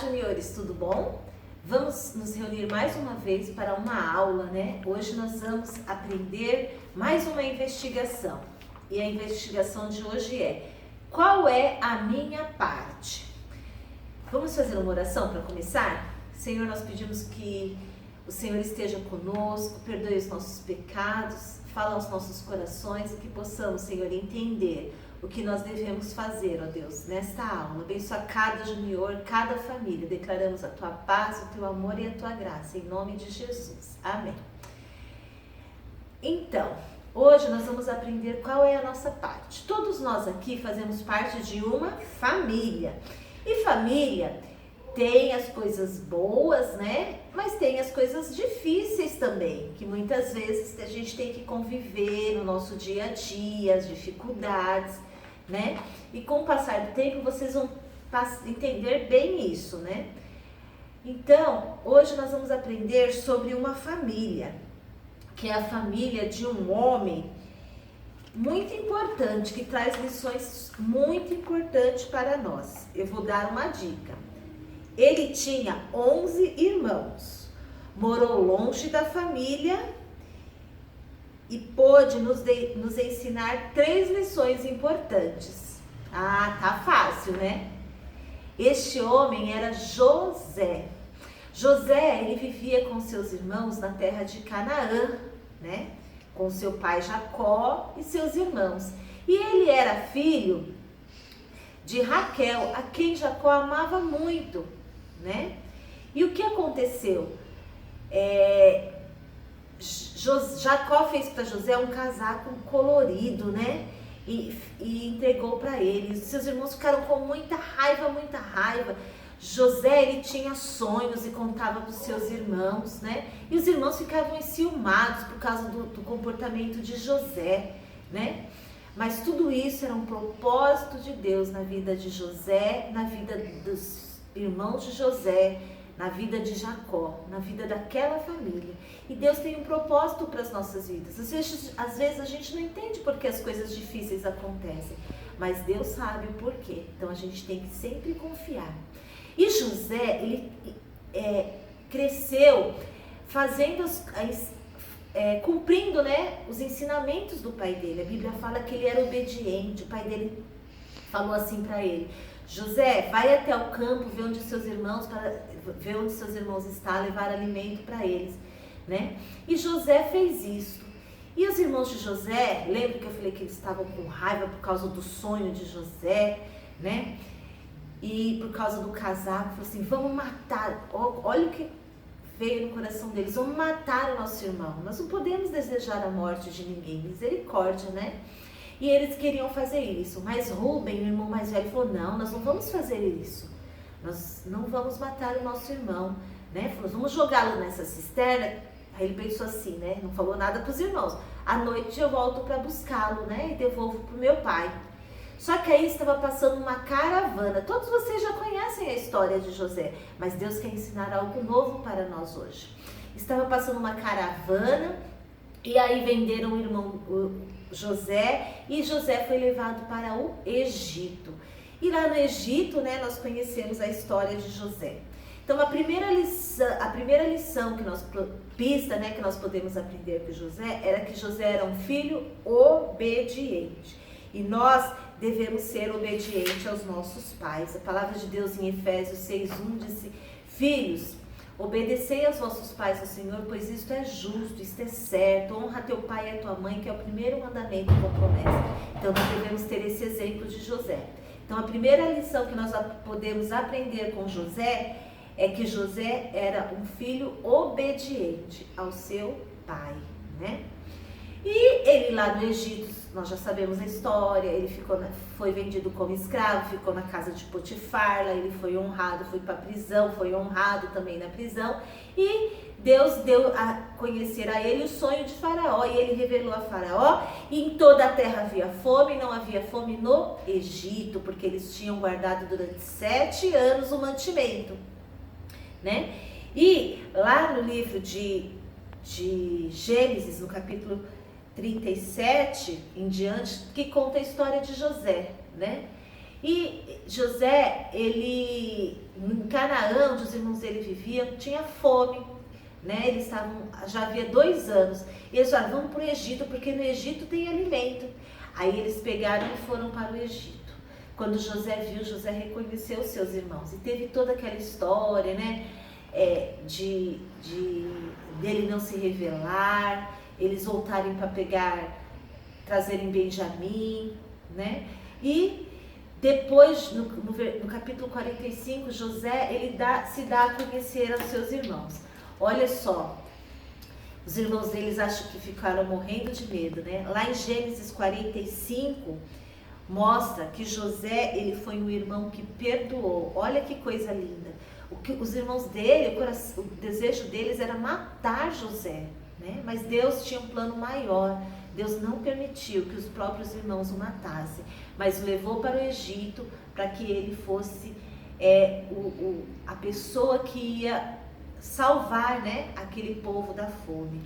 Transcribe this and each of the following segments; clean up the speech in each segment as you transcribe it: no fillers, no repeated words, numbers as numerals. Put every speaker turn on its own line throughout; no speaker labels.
juniores, tudo bom? Vamos nos reunir mais uma vez para uma aula, né? Hoje nós vamos aprender mais uma investigação. E a investigação de hoje é: qual é a minha parte? Vamos fazer uma oração para começar? Senhor, nós pedimos que o Senhor esteja conosco, perdoe os nossos pecados, fala aos nossos corações e que possamos, Senhor, entender o que nós devemos fazer, ó Deus, nesta aula. Abençoa cada junior, cada família. Declaramos a Tua paz, o Teu amor e a Tua graça, em nome de Jesus. Amém. Então, hoje nós vamos aprender qual é a nossa parte. Todos nós aqui fazemos parte de uma família. E família tem as coisas boas, né? Mas tem as coisas difíceis também, que muitas vezes a gente tem que conviver no nosso dia a dia, as dificuldades, né? E com o passar do tempo vocês vão entender bem isso, né? Então, hoje nós vamos aprender sobre uma família, que é a família de um homem muito importante, que traz lições muito importantes para nós. Eu vou dar uma dica. Ele tinha 11 irmãos, morou longe da família e pôde nos ensinar 3 lições importantes. Ah, tá fácil, né? Este homem era José. José, ele vivia com seus irmãos na terra de Canaã, né? Com seu pai Jacó e seus irmãos. E ele era filho de Raquel, a quem Jacó amava muito, né? E o que aconteceu? Jacó fez para José um casaco colorido, né? E entregou para ele. Seus irmãos ficaram com muita raiva, muita raiva. José, ele tinha sonhos e contava para os seus irmãos, né? E os irmãos ficavam enciumados por causa do comportamento de José, né? Mas tudo isso era um propósito de Deus na vida de José, na vida dos irmãos de José, na vida de Jacó, na vida daquela família. E Deus tem um propósito para as nossas vidas. Às vezes a gente não entende por que as coisas difíceis acontecem, mas Deus sabe o porquê. Então a gente tem que sempre confiar. E José, ele cresceu fazendo cumprindo, né, os ensinamentos do pai dele. A Bíblia fala que ele era obediente. O pai dele falou assim para ele: José, vai até o campo, ver onde seus irmãos estão, levar alimento para eles, né? E José fez isso. E os irmãos de José, lembra que eu falei que eles estavam com raiva por causa do sonho de José, né? E por causa do casaco, falou assim: vamos matar. Olha o que veio no coração deles: vamos matar o nosso irmão. Nós não podemos desejar a morte de ninguém, misericórdia, né? E eles queriam fazer isso, mas Rúben, o irmão mais velho, falou: não, nós não vamos fazer isso. Nós não vamos matar o nosso irmão, né? Falou: vamos jogá-lo nessa cisterna. Aí ele pensou assim, né? Não falou nada para os irmãos: à noite eu volto para buscá-lo, né? E devolvo para o meu pai. Só que aí estava passando uma caravana. Todos vocês já conhecem a história de José, mas Deus quer ensinar algo novo para nós hoje. Estava passando uma caravana e aí venderam o irmão José, e José foi levado para o Egito. E lá no Egito, né, nós conhecemos a história de José. Então a primeira lição que nós podemos aprender com José era que José era um filho obediente. E nós devemos ser obedientes aos nossos pais. A palavra de Deus em Efésios 6:1 disse: filhos, obedecei aos vossos pais, ao Senhor, pois isto é justo, isto é certo. Honra teu pai e a tua mãe, que é o primeiro mandamento com promessa. Então nós devemos ter esse exemplo de José. Então a primeira lição que nós podemos aprender com José é que José era um filho obediente ao seu pai, né? E ele lá no Egito, nós já sabemos a história, ele foi vendido como escravo, ficou na casa de Potifar, lá ele foi honrado, foi para a prisão, foi honrado também na prisão, e Deus deu a conhecer a ele o sonho de Faraó, e ele revelou a Faraó, e em toda a terra havia fome, não havia fome no Egito, porque eles tinham guardado durante 7 anos o mantimento, né? E lá no livro de Gênesis, no capítulo 37 em diante, que conta a história de José, né? E José, ele em Canaã, onde os irmãos dele viviam, tinha fome, né? Eles estavam, já havia 2 anos, e eles falaram, vamos para o Egito, porque no Egito tem alimento. Aí eles pegaram e foram para o Egito. Quando José viu, José reconheceu os seus irmãos, e teve toda aquela história, né? Dele não se revelar, eles voltarem para trazerem Benjamim, né? E depois, no capítulo 45, José, ele se dá a conhecer aos seus irmãos. Olha só, os irmãos deles acham que ficaram morrendo de medo, né? Lá em Gênesis 45, mostra que José, ele foi um irmão que perdoou. Olha que coisa linda. Os irmãos dele, o desejo deles era matar José, né? Mas Deus tinha um plano maior. Deus não permitiu que os próprios irmãos o matassem, mas o levou para o Egito para que ele fosse a pessoa que ia salvar, né, aquele povo da fome.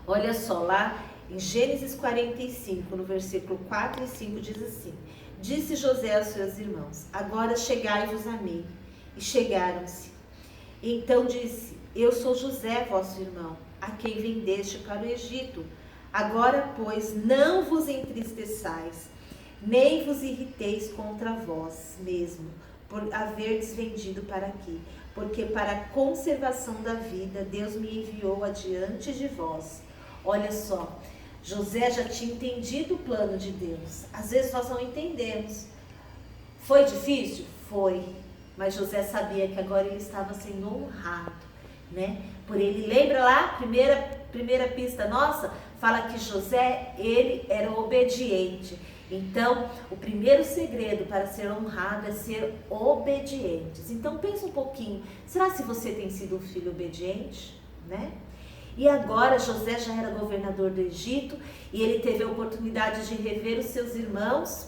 Olha só, lá em Gênesis 45, no versículo 4 e 5, diz assim: Disse José aos seus irmãos, agora chegai-vos a mim. E chegaram-se. Então disse, eu sou José, vosso irmão, a quem vendeste para o Egito. Agora, pois, não vos entristeçais, nem vos irriteis contra vós mesmo, por haverdes vendido para aqui, porque para a conservação da vida, Deus me enviou adiante de vós. Olha só, José já tinha entendido o plano de Deus. Às vezes nós não entendemos. Foi difícil? Foi. Mas José sabia que agora ele estava sendo honrado, né? Por ele, lembra lá, primeira pista nossa, fala que José, ele era obediente. Então, o primeiro segredo para ser honrado é ser obedientes. Então, pensa um pouquinho, será se você tem sido um filho obediente, né? E agora José já era governador do Egito e ele teve a oportunidade de rever os seus irmãos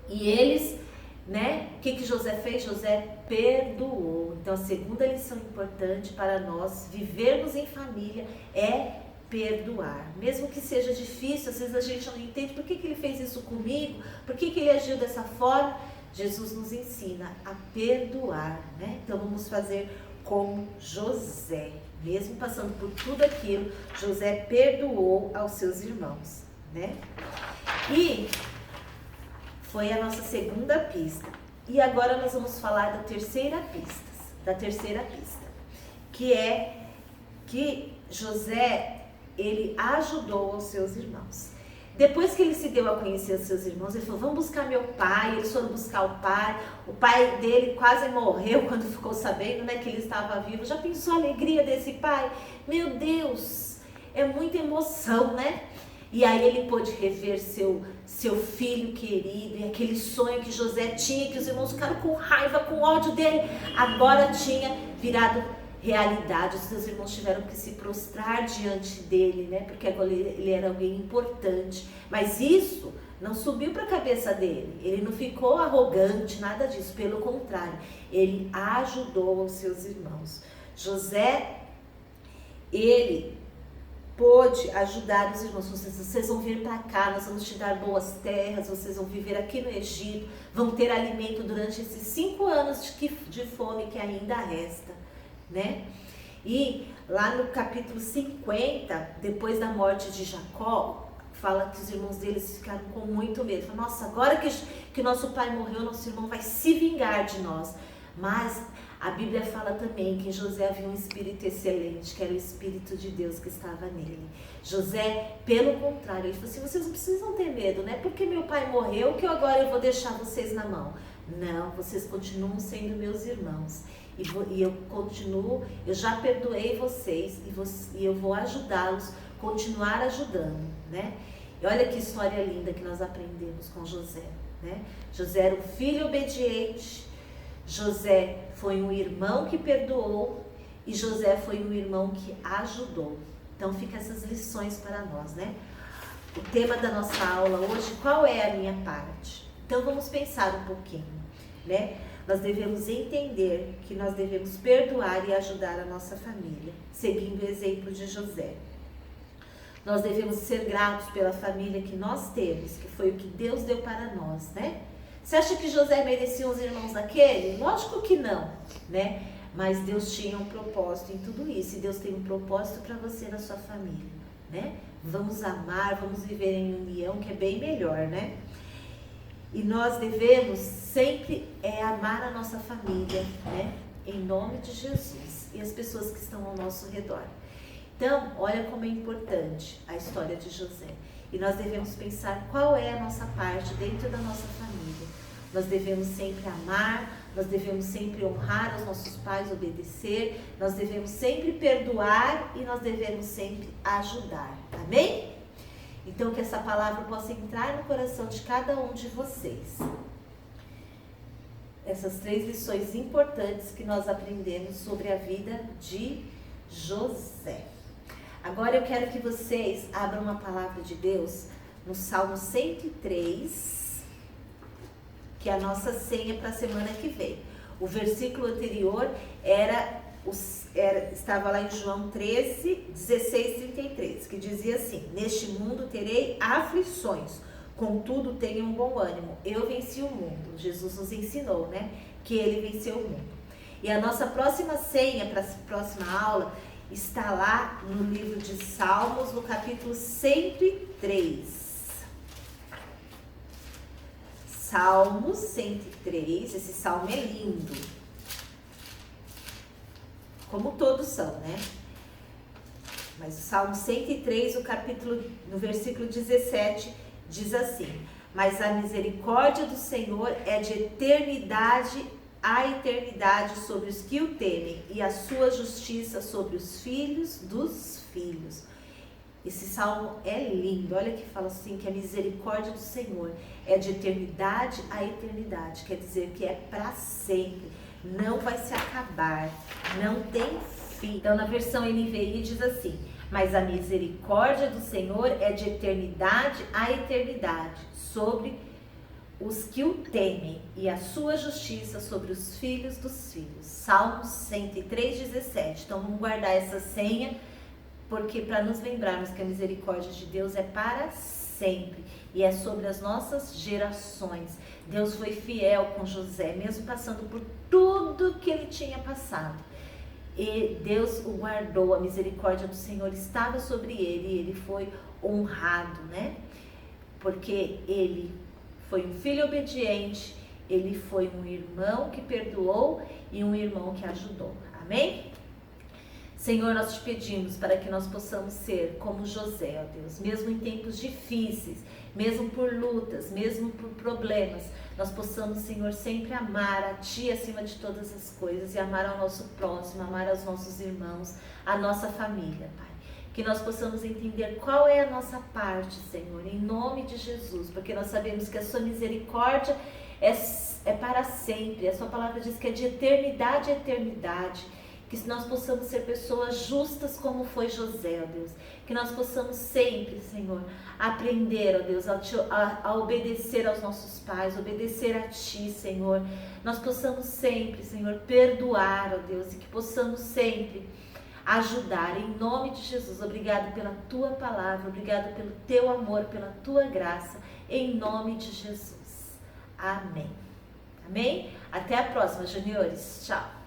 e eles, né? O que José fez? José perdoou. Então, a segunda lição importante para nós vivermos em família é perdoar. Mesmo que seja difícil, às vezes a gente não entende por que ele fez isso comigo, por que ele agiu dessa forma. Jesus nos ensina a perdoar, né? Então, vamos fazer como José. Mesmo passando por tudo aquilo, José perdoou aos seus irmãos, né? E foi a nossa segunda pista. E agora nós vamos falar da terceira pista, que é que José, ele ajudou os seus irmãos. Depois que ele se deu a conhecer os seus irmãos, ele falou, vamos buscar meu pai. Eles foram buscar o pai dele quase morreu quando ficou sabendo, né, que ele estava vivo. Já pensou a alegria desse pai? Meu Deus, é muita emoção, né? E aí ele pôde rever seu filho querido, e aquele sonho que José tinha, que os irmãos ficaram com raiva, com ódio dele, agora tinha virado realidade. Os seus irmãos tiveram que se prostrar diante dele, né? Porque agora ele era alguém importante. Mas isso não subiu para a cabeça dele. Ele não ficou arrogante, nada disso. Pelo contrário, ele ajudou os seus irmãos. José, ele pôde ajudar os irmãos. Vocês vão vir para cá, nós vamos te dar boas terras, vocês vão viver aqui no Egito, vão ter alimento durante esses 5 anos de fome que ainda resta, né? E lá no capítulo 50, depois da morte de Jacó, fala que os irmãos deles ficaram com muito medo. Falaram, nossa, agora que nosso pai morreu, nosso irmão vai se vingar de nós. Mas a Bíblia fala também que em José havia um espírito excelente, que era o Espírito de Deus que estava nele. José, pelo contrário, ele falou assim, vocês não precisam ter medo, né? Porque meu pai morreu, que agora eu vou deixar vocês na mão. Não, vocês continuam sendo meus irmãos. E eu continuo, eu já perdoei vocês e eu vou ajudá-los, continuar ajudando, né? E olha que história linda que nós aprendemos com José, né? José era um filho obediente, José foi um irmão que perdoou e José foi um irmão que ajudou. Então fica essas lições para nós, né? O tema da nossa aula hoje, qual é a minha parte? Então vamos pensar um pouquinho, né? Nós devemos entender que nós devemos perdoar e ajudar a nossa família, seguindo o exemplo de José. Nós devemos ser gratos pela família que nós temos, que foi o que Deus deu para nós, né? Você acha que José merecia os irmãos daquele? Lógico que não, né? Mas Deus tinha um propósito em tudo isso. E Deus tem um propósito para você e na sua família, né? Vamos amar, vamos viver em união, que é bem melhor, né? E nós devemos sempre amar a nossa família, né? Em nome de Jesus. E as pessoas que estão ao nosso redor. Então, olha como é importante a história de José. E nós devemos pensar qual é a nossa parte dentro da nossa família. Nós devemos sempre amar, nós devemos sempre honrar os nossos pais, obedecer, nós devemos sempre perdoar e nós devemos sempre ajudar. Amém? Então, que essa palavra possa entrar no coração de cada um de vocês. Essas 3 lições importantes que nós aprendemos sobre a vida de José. Agora eu quero que vocês abram uma palavra de Deus no Salmo 103, que é a nossa senha para a semana que vem. O versículo anterior estava lá em João 13, 16, 33, que dizia assim: neste mundo terei aflições, contudo tenham bom ânimo, eu venci o mundo. Jesus nos ensinou, né, que ele venceu o mundo. E a nossa próxima senha para a próxima aula está lá no livro de Salmos, no capítulo 103. Salmos 103, esse salmo é lindo. Como todos são, né? Mas o Salmo 103, no versículo 17, diz assim: mas a misericórdia do Senhor é de eternidade a eternidade sobre os que o temem, e a sua justiça sobre os filhos dos filhos. Esse salmo é lindo. Olha que fala assim, que a misericórdia do Senhor é de eternidade a eternidade. Quer dizer que é para sempre. Não vai se acabar. Não tem fim. Então, na versão NVI diz assim: mas a misericórdia do Senhor é de eternidade a eternidade sobre os que o temem, e a sua justiça sobre os filhos dos filhos. Salmos 103, 17. Então vamos guardar essa senha, porque para nos lembrarmos que a misericórdia de Deus é para sempre e é sobre as nossas gerações. Deus foi fiel com José, mesmo passando por tudo que ele tinha passado. E Deus o guardou, a misericórdia do Senhor estava sobre ele e ele foi honrado, né? Porque ele foi um filho obediente, ele foi um irmão que perdoou e um irmão que ajudou. Amém? Senhor, nós te pedimos para que nós possamos ser como José, ó Deus, mesmo em tempos difíceis, mesmo por lutas, mesmo por problemas, nós possamos, Senhor, sempre amar a Ti acima de todas as coisas e amar ao nosso próximo, amar aos nossos irmãos, a nossa família, Pai. Que nós possamos entender qual é a nossa parte, Senhor, em nome de Jesus, porque nós sabemos que a sua misericórdia é para sempre. A sua palavra diz que é de eternidade a eternidade. Que nós possamos ser pessoas justas como foi José, ó Deus. Que nós possamos sempre, Senhor, aprender, ó Deus, a obedecer aos nossos pais, obedecer a Ti, Senhor. Nós possamos sempre, Senhor, perdoar, ó Deus, e que possamos sempre ajudar, em nome de Jesus. Obrigado pela Tua palavra, obrigado pelo Teu amor, pela Tua graça, em nome de Jesus. Amém. Amém? Até a próxima, juniores. Tchau.